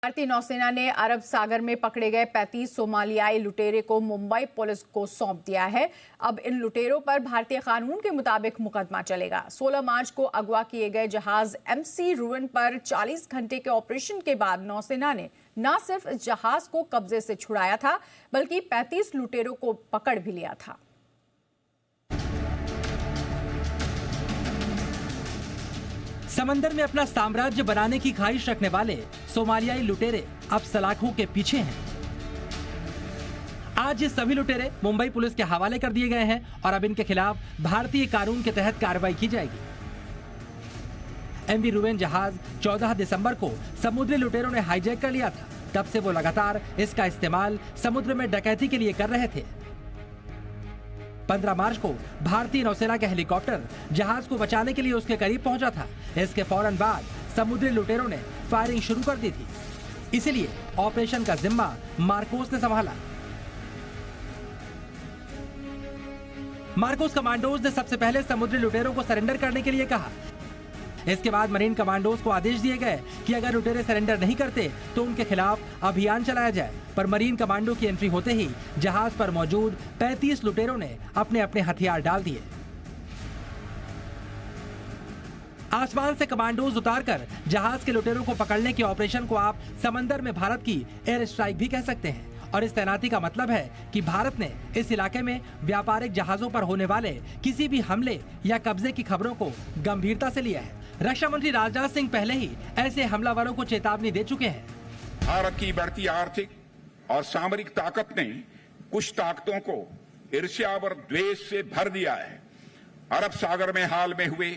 भारतीय नौसेना ने अरब सागर में पकड़े गए 35 सोमालियाई लुटेरे को मुंबई पुलिस को सौंप दिया है। अब इन लुटेरों पर भारतीय कानून के मुताबिक मुकदमा चलेगा। 16 मार्च को अगवा किए गए जहाज MC रुएन पर 40 घंटे के ऑपरेशन के बाद नौसेना ने न सिर्फ जहाज को कब्जे से छुड़ाया था, बल्कि 35 लुटेरों को पकड़ भी लिया था। समंदर में अपना साम्राज्य बनाने की ख्वाहिश रखने वाले सोमालियाई लुटेरे अब सलाखों के पीछे हैं। आज ये सभी लुटेरे मुंबई पुलिस के हवाले कर दिए गए हैं और अब इनके खिलाफ भारतीय कानून के तहत कार्रवाई की जाएगी। MV रुएन जहाज 14 दिसंबर को समुद्री लुटेरों ने हाईजैक कर लिया था। तब से वो लगातार इसका इस्तेमाल समुद्र में डकैती के लिए कर रहे थे। 15 मार्च को भारतीय नौसेना के हेलीकॉप्टर जहाज को बचाने के लिए उसके करीब पहुंचा था। इसके फौरन बाद समुद्री लुटेरों ने फायरिंग शुरू कर दी थी। इसीलिए ऑपरेशन का जिम्मा मार्कोस ने संभाला। मार्कोस कमांडोज ने सबसे पहले समुद्री लुटेरों को सरेंडर करने के लिए कहा। इसके बाद मरीन कमांडोज को आदेश दिए गए कि अगर लुटेरे सरेंडर नहीं करते तो उनके खिलाफ अभियान चलाया जाए। पर मरीन कमांडो की एंट्री होते ही जहाज पर मौजूद 35 लुटेरों ने अपने अपने हथियार डाल दिए। आसमान से कमांडोज उतारकर जहाज के लुटेरों को पकड़ने के ऑपरेशन को आप समंदर में भारत की एयर स्ट्राइक भी कह सकते हैं। और इस तैनाती का मतलब है कि भारत ने इस इलाके में व्यापारिक जहाजों पर होने वाले किसी भी हमले या कब्जे की खबरों को गंभीरता से लिया है। रक्षा मंत्री राजनाथ सिंह पहले ही ऐसे हमलावरों को चेतावनी दे चुके हैं। भारत की बढ़ती आर्थिक और सामरिक ताकत ने कुछ ताकतों को ईर्ष्या और द्वेष से भर दिया है। अरब सागर में हाल में हुए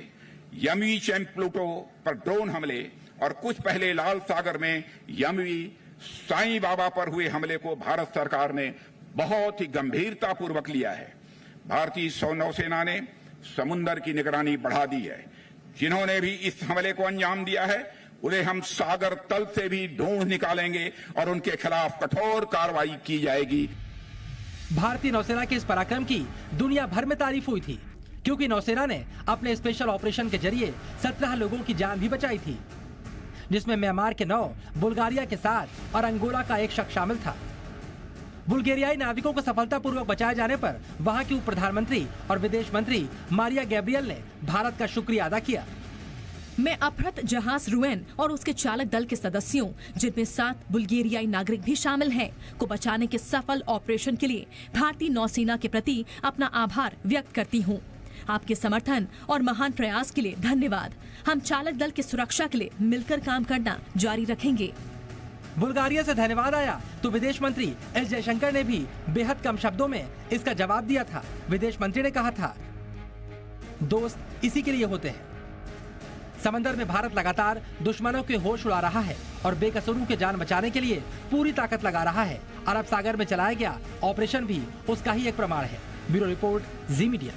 यमी चैंप प्लूटो पर ड्रोन हमले और कुछ पहले लाल सागर में यमी साईं बाबा पर हुए हमले को भारत सरकार ने बहुत ही गंभीरता पूर्वक लिया है। भारतीय नौसेना ने समुद्र की निगरानी बढ़ा दी है। जिन्होंने भी इस हमले को अंजाम दिया है उन्हें हम सागर तल से भी ढूंढ निकालेंगे और उनके खिलाफ कठोर कार्रवाई की जाएगी। भारतीय नौसेना के इस पराक्रम की दुनिया भर में तारीफ हुई थी, क्योंकि नौसेना ने अपने स्पेशल ऑपरेशन के जरिए 17 लोगों की जान भी बचाई थी, जिसमें म्यांमार के 9, बुल्गारिया के 7 और अंगोला का 1 शख्स शामिल था। बुल्गेरियाई नाविकों को सफलतापूर्वक बचाए जाने पर वहां की उप प्रधानमंत्री और विदेश मंत्री मारिया गैब्रियल ने भारत का शुक्रिया अदा किया। मैं अपहृत जहाज रुएन और उसके चालक दल के सदस्यों, जिनमें 7 बुल्गेरियाई नागरिक भी शामिल हैं, को बचाने के सफल ऑपरेशन के लिए भारतीय नौसेना के प्रति अपना आभार व्यक्त करती हूँ। आपके समर्थन और महान प्रयास के लिए धन्यवाद। हम चालक दल की सुरक्षा के लिए मिलकर काम करना जारी रखेंगे। बुल्गारिया से धन्यवाद आया तो विदेश मंत्री S जयशंकर ने भी बेहद कम शब्दों में इसका जवाब दिया था। विदेश मंत्री ने कहा था, दोस्त इसी के लिए होते हैं। समंदर में भारत लगातार दुश्मनों के होश उड़ा रहा है और बेकसूरों की जान बचाने के लिए पूरी ताकत लगा रहा है। अरब सागर में चलाया गया ऑपरेशन भी उसका ही एक प्रमाण है। ब्यूरो रिपोर्ट, जी मीडिया।